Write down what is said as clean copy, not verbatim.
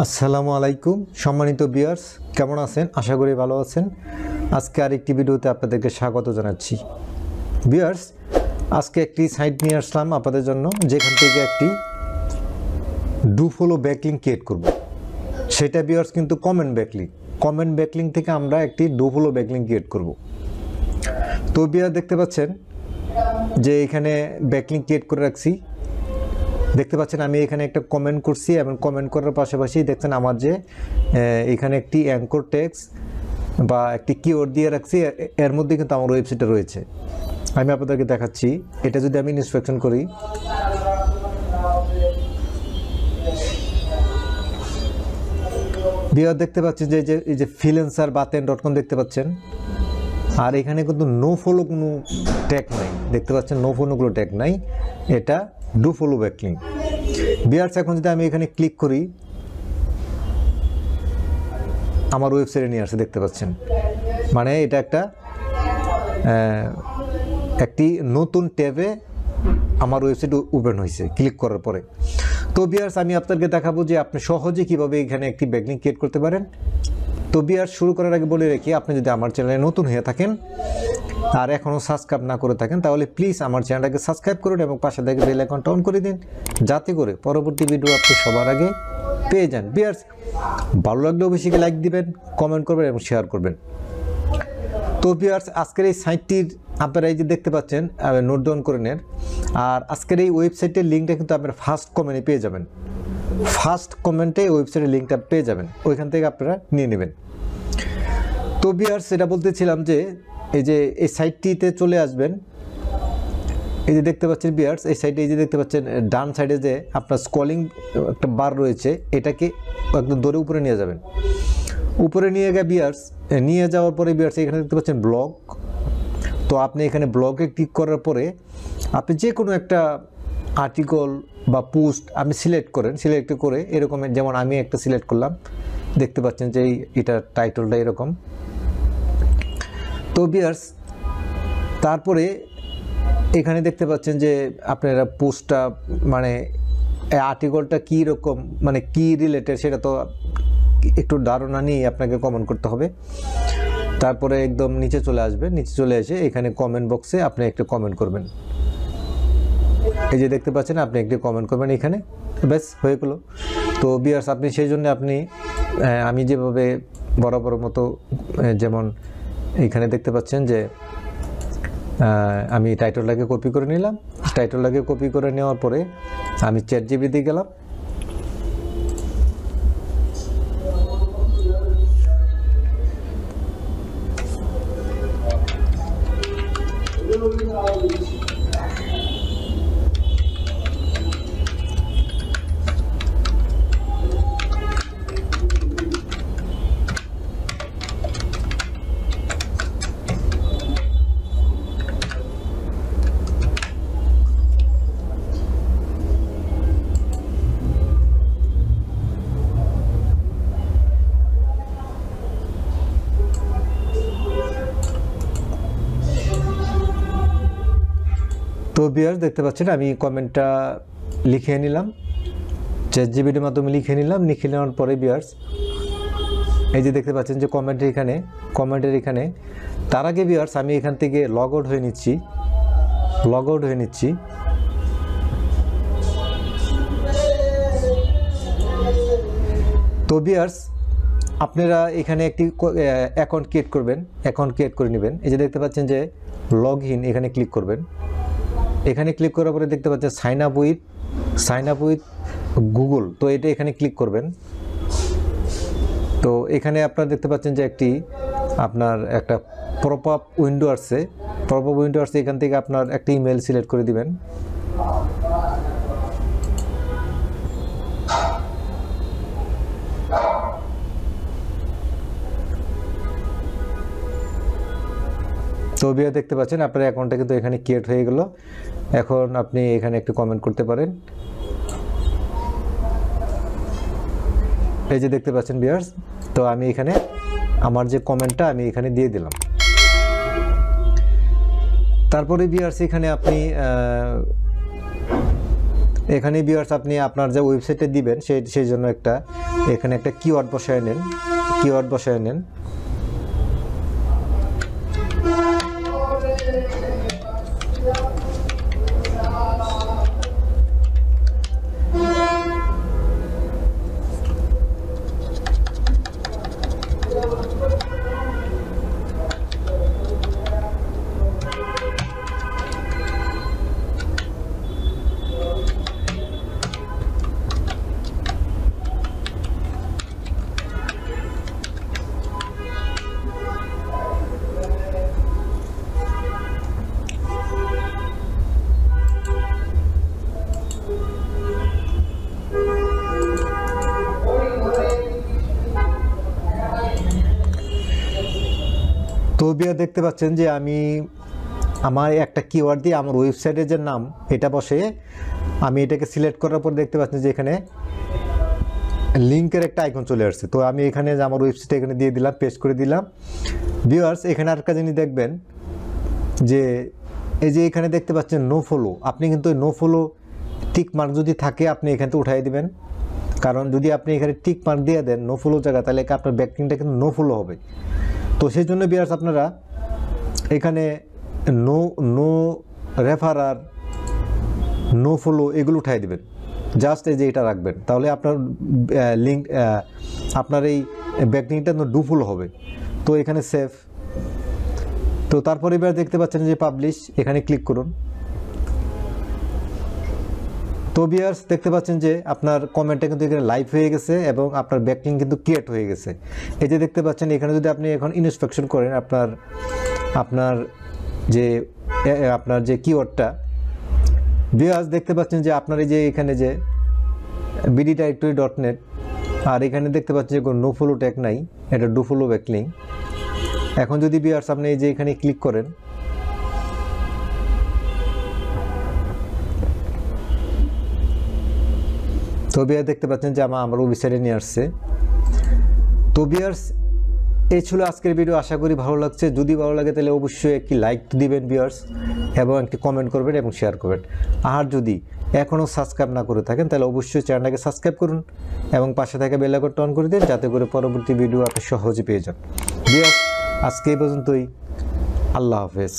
আসসালামু আলাইকুম সম্মানিত ভিউয়ার্স, কেমন আছেন? আশা করি ভালো আছেন। আজকে আরেকটি ভিডিওতে আপনাদেরকে স্বাগত জানাচ্ছি। ভিউয়ার্স, আজকে একটি সাইট নিয়ে আসলাম আপনাদের জন্য, যেখান থেকে একটি ডু ফলো ব্যাকলিঙ্ক ক্রিয়েট করব। সেটা ভিউয়ার্স কিন্তু কমেন্ট ব্যাকলিঙ্ক থেকে আমরা একটি ডু ফলো ব্যাকলিঙ্ক ক্রিয়েট করব। তো ভিউয়ার দেখতে পাচ্ছেন যে এখানে ব্যাকলিঙ্ক ক্রিয়েট করে রাখছি। দেখতে পাচ্ছেন আমি এখানে একটা কমেন্ট করছি এবং কমেন্ট করার পাশাপাশি দেখছেন আমার যে এখানে একটি অ্যাঙ্কর টেক্সট বা একটি কিওয়ার্ড দিয়ে রাখছি, এর মধ্যে কিন্তু আমার ওয়েবসাইটে রয়েছে। আমি আপনাদেরকে দেখাচ্ছি। এটা যদি আমি ইন্সপেকশন করি, ভিউয়ার দেখতে পাচ্ছেন যে এই যে freelancer.in.com দেখতে পাচ্ছেন। আর এখানে কিন্তু নো ফলো কোনো ট্যাগ নাই, দেখতে পাচ্ছেন নো ফলো কোনো ট্যাগ নাই। এটা ডু ফলো ব্যাকলিঙ্ক। ভিউয়ার্স, এখন যদি আমি এখানে ক্লিক করি, আমার ওয়েবসাইটে নিয়ে আসে, দেখতে পাচ্ছেন। মানে এটা একটি নতুন ট্যাবে আমার ওয়েবসাইট ওপেন হয়েছে ক্লিক করার পরে। তো ভিউয়ার্স, আমি আপনাদেরকে দেখাবো যে আপনি সহজে কীভাবে এখানে একটি ব্যাকলিঙ্ক ক্রিয়েট করতে পারেন। তো ভিউয়ার্স, শুরু করার আগে বলে রাখি, আপনি যদি আমার চ্যানেলে নতুন হয়ে থাকেন আর এখনও সাবস্ক্রাইব না করে থাকেন, তাহলে প্লিজ আমার চ্যানেলটাকে সাবস্ক্রাইব করুন এবং পাশে থেকে বেল আইকনটা অন করে দিন, যাতে করে পরবর্তী ভিডিও আপনি সবার আগে পেয়ে যান। ভিউয়ার্স, ভালো লাগলে অবশ্যই লাইক দিবেন, কমেন্ট করবেন এবং শেয়ার করবেন। তো ভিউয়ার্স, আজকের এই সাইটটির আপনারা এই যে দেখতে পাচ্ছেন, নোট ডাউন করে নেন। আর আজকের এই ওয়েবসাইটের লিঙ্কটা কিন্তু আপনারা ফার্স্ট কমেন্টে পেয়ে যাবেন। ফার্স্ট কমেন্টে ওয়েবসাইটের লিঙ্কটা পেয়ে যাবেন, ওইখান থেকে আপনারা নিয়ে নেবেন। তো ভিউয়ার্স, এটা বলতেছিলাম যে এই যে এই সাইটটিতে চলে আসবেন। এই যে দেখতে পাচ্ছেন ভিউয়ার্স, এই সাইটে এই যে দেখতে পাচ্ছেন ডান সাইডে যে আপনার স্ক্রলিং একটা বার রয়েছে, এটাকে একদম ধরে উপরে নিয়ে যাবেন। উপরে নিয়ে গিয়ে ভিউয়ার্স, নিয়ে যাওয়ার পরে ভিউয়ার্স এখানে দেখতে পাচ্ছেন ব্লগ। তো আপনি এখানে ব্লগে ক্লিক করার পরে আপনি যে কোনো একটা আর্টিকেল বা পোস্ট আপনি সিলেক্ট করে এরকম, যেমন আমি একটা সিলেক্ট করলাম, দেখতে পাচ্ছেন যে এটার টাইটেলটা এরকম। তো ভিউয়ার্স, তারপরে এখানে দেখতে পাচ্ছেন যে আপনারা পোস্টটা মানে আর্টিকেলটা কী রকম, মানে কি রিলেটেড, সেটা তো একটু ধারণা নিয়ে আপনাকে কমেন্ট করতে হবে। তারপরে একদম নিচে চলে আসবেন, নিচে চলে এসে এখানে কমেন্ট বক্সে আপনি একটা কমেন্ট করবেন। এই যে দেখতে পাচ্ছেন, আপনি একটি কমেন্ট করবেন এখানে, ব্যাস হয়ে গেল। তো ভিউয়ার্স, আপনি সেই জন্য আমি যেভাবে বরাবর মতো, যেমন এখানে দেখতে পাচ্ছেন যে আমি টাইটেলটাকে কপি করে নিলাম। টাইটেলটাকে কপি করে নেওয়ার পরে আমি চ্যাটজিপিটি গেলাম। তো ভিউয়ার্স, দেখতে পাচ্ছেন আমি কমেন্টটা লিখে নিলাম, চ্যাটজিপিটির মাধ্যমে লিখে নেওয়ার পরে ভিউয়ার্স এই যে দেখতে পাচ্ছেন যে কমেন্টের এখানে তার আগে ভিউয়ার্স আমি এখান থেকে লগ আউট হয়ে নিচ্ছি। তো ভিউয়ার্স, আপনারা এখানে একটি অ্যাকাউন্ট ক্রিয়েট করে নেবেন। এই যে দেখতে পাচ্ছেন যে লগ ইন, এখানে ক্লিক করবেন। এখানে ক্লিক করার পরে দেখতে পাচ্ছেন সাইন আপ উইথ গুগল। তো এটা এখানে ক্লিক করবেন। তো এখানে আপনারা দেখতে পাচ্ছেন যে আপনার একটা পপ আপ উইন্ডো আসছে। এখান থেকে আপনার একটা ইমেল সিলেক্ট করে দিবেন। তো ভিউয়ার দেখতে পাচ্ছেন আপনার অ্যাকাউন্টটা কিন্তু এখানে ক্রিয়েট হয়ে গেল। এখন আপনি এখানে একটু কমেন্ট করতে পারেন। এই যে দেখতে পাচ্ছেন ভিউয়ার্স, তো আমি এখানে আমার যে কমেন্টটা আমি এখানে দিয়ে দিলাম। তারপরে ভিউয়ার্স এখানে আপনি এখানে ভিউয়ার্স আপনি আপনার যে ওয়েবসাইটে দিবেন সেই জন্য একটা এখানে একটা কিওয়ার্ড বসায় নেন, কিওয়ার্ড বসায় নেন। তো বিয়ার দেখতে পাচ্ছেন যে আমি আমার একটা কিওয়ার্ড দিয়ে আমার ওয়েবসাইটের যে নাম এটা বসে আমি এটাকে সিলেক্ট করার পর দেখতে পাচ্ছেন যে এখানে লিঙ্কের একটা আইকন চলে আসছে। তো আমি এখানে যে আমার ওয়েবসাইট এখানে দিয়ে দিলাম, পেস্ট করে দিলাম। ভিউয়ার্স এখানে আরেকটা জিনিস দেখবেন যে এই যে এখানে দেখতে পাচ্ছেন নো ফলো, আপনি কিন্তু নো ফলো টিক মার্ক যদি থাকে আপনি এখান থেকে উঠাই দিবেন, কারণ যদি আপনি এখানে টিক মার্ক দিয়ে দেন নো ফলো জায়গা তাহলে আপনার ব্যাকলিংকটা কিন্তু নো ফলো হবে। তো সেই জন্য ভিউয়ার্স আপনারা এখানে নো রেফারার, নো ফলো এগুলো উঠাই দিবেন, জাস্ট এই যে এটা রাখবেন, তাহলে আপনার লিঙ্ক আপনার এই ব্যাকলিংকটা ডু ফলো হবে। তো এখানে সেভ। তো তারপরে এবার দেখতে পাচ্ছেন যে পাবলিশ, এখানে ক্লিক করুন। তো ভিউয়ার্স দেখতে পাচ্ছেন যে আপনার কমেন্টটা কিন্তু এখানে লাইভ হয়ে গেছে এবং আপনার ব্যাকলিংক কিন্তু ক্রিয়েট হয়ে গেছে। এই যে দেখতে পাচ্ছেন এখানে যদি আপনি এখন ইন্সপেকশন করেন আপনার যে কিওয়ার্ডটা, ভিউয়ার্স দেখতে পাচ্ছেন যে আপনার এই যে এখানে যে bddirectory.net আর এখানে দেখতে পাচ্ছেন যে কোনো নো ফলো ট্যাগ নাই, এটা ডু ফলো ব্যাকলিংক। এখন যদি ভিউয়ার্স আপনি এই যে এখানে ক্লিক করেন, তো ভিউয়ার্স দেখতে পাচ্ছেন যে আমার ওয়েবসাইটে নিয়ে আসছে। তো ভিউয়ার্স এই ছিল আজকের ভিডিও, আশা করি ভালো লাগছে। যদি ভালো লাগে তাহলে অবশ্যই একটি লাইক দিবেন ভিউয়ার্স এবং একটি কমেন্ট করবেন এবং শেয়ার করবেন। আর যদি এখনও সাবস্ক্রাইব না করে থাকেন তাহলে অবশ্যই চ্যানেলটাকে সাবস্ক্রাইব করুন এবং পাশে থাকা বেল আইকনটা অন করে দিন, যাতে করে পরবর্তী ভিডিও আপনি সহজে পেয়ে যান। ভিউয়ার্স আজকে এই পর্যন্তই, আল্লাহ হাফেজ।